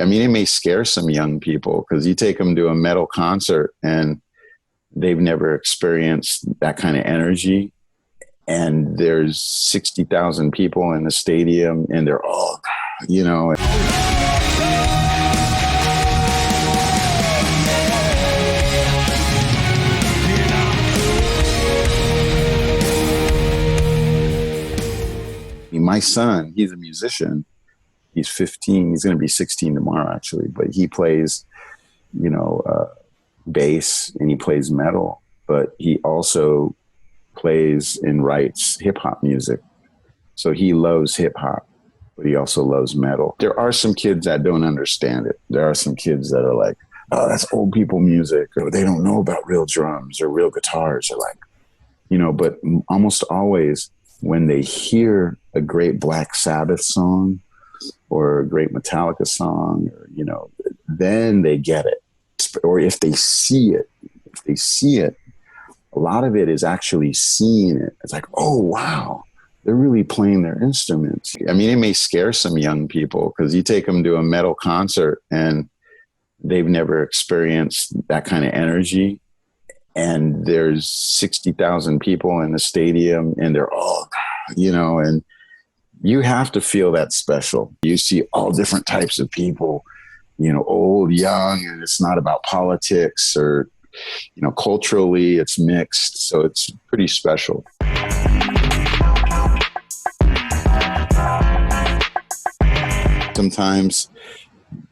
I mean, it may scare some young people because you take them to a metal concert and they've never experienced that kind of energy. And there's 60,000 people in the stadium and they're all, you know. My son, he's a musician. He's 15. He's going to be 16 tomorrow, actually. But he plays, bass and he plays metal. But he also plays and writes hip hop music. So he loves hip hop, but he also loves metal. There are some kids that don't understand it. There are some kids that are like, oh, that's old people music, or they don't know about real drums or real guitars, or like, but almost always when they hear a great Black Sabbath song or a great Metallica song, or, then they get it. Or if they see it, a lot of it is actually seeing it. It's like, oh, wow, they're really playing their instruments. I mean, it may scare some young people because you take them to a metal concert and they've never experienced that kind of energy. And there's 60,000 people in the stadium and they're all, and you have to feel that special. You see all different types of people, old, young, and it's not about politics or, culturally it's mixed. So it's pretty special. Sometimes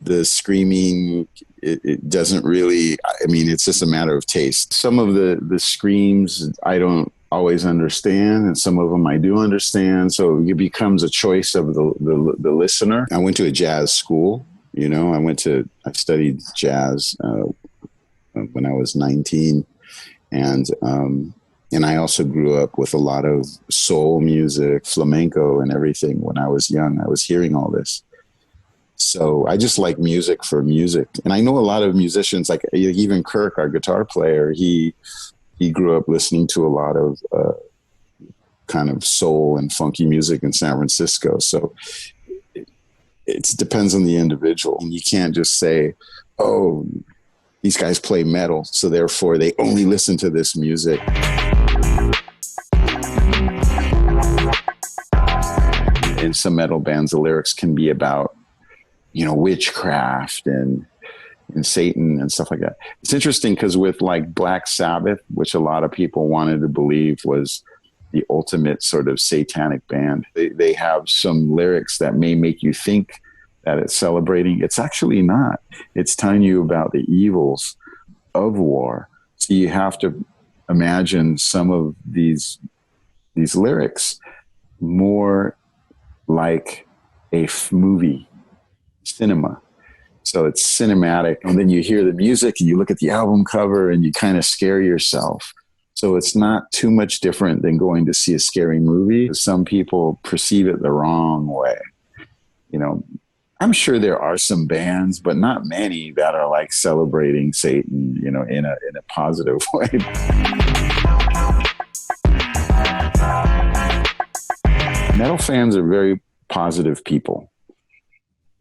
the screaming, it doesn't really, it's just a matter of taste. Some of the screams I don't always understand, and some of them I do understand. So it becomes a choice of the listener. I went to a jazz school, I studied jazz when I was 19. And I also grew up with a lot of soul music, flamenco and everything. When I was young, I was hearing all this. So I just like music for music. And I know a lot of musicians, like even Kirk, our guitar player, he grew up listening to a lot of kind of soul and funky music in San Francisco. So it depends on the individual. And you can't just say, oh, these guys play metal, so therefore they only listen to this music. In some metal bands, the lyrics can be about, witchcraft and Satan and stuff like that. It's interesting because with like Black Sabbath, which a lot of people wanted to believe was the ultimate sort of satanic band, they have some lyrics that may make you think that it's celebrating. It's actually not. It's telling you about the evils of war. So you have to imagine some of these lyrics more like a movie, cinema. So it's cinematic. And then you hear the music and you look at the album cover and you kind of scare yourself. So it's not too much different than going to see a scary movie. Some people perceive it the wrong way. I'm sure there are some bands, but not many that are like celebrating Satan, in a positive way. Metal fans are very positive people.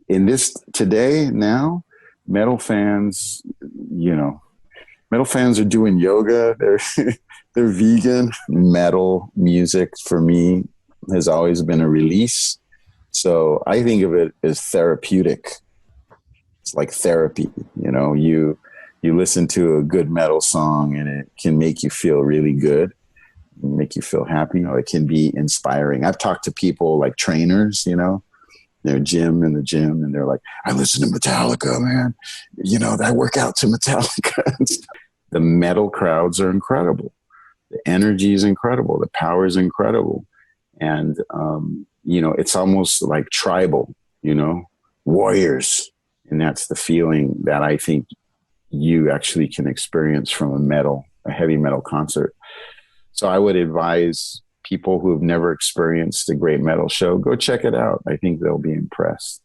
In this today, now, metal fans are doing yoga. They're vegan. Metal music for me has always been a release. So I think of it as therapeutic. It's like therapy. You listen to a good metal song and it can make you feel really good, make you feel happy. It can be inspiring. I've talked to people like trainers, they're in the gym, and they're like, I listen to Metallica, man. I work out to Metallica. The metal crowds are incredible. The energy is incredible. The power is incredible. And, it's almost like tribal, warriors. And that's the feeling that I think you actually can experience from a heavy metal concert. So I would advise people who have never experienced a great metal show, go check it out. I think they'll be impressed.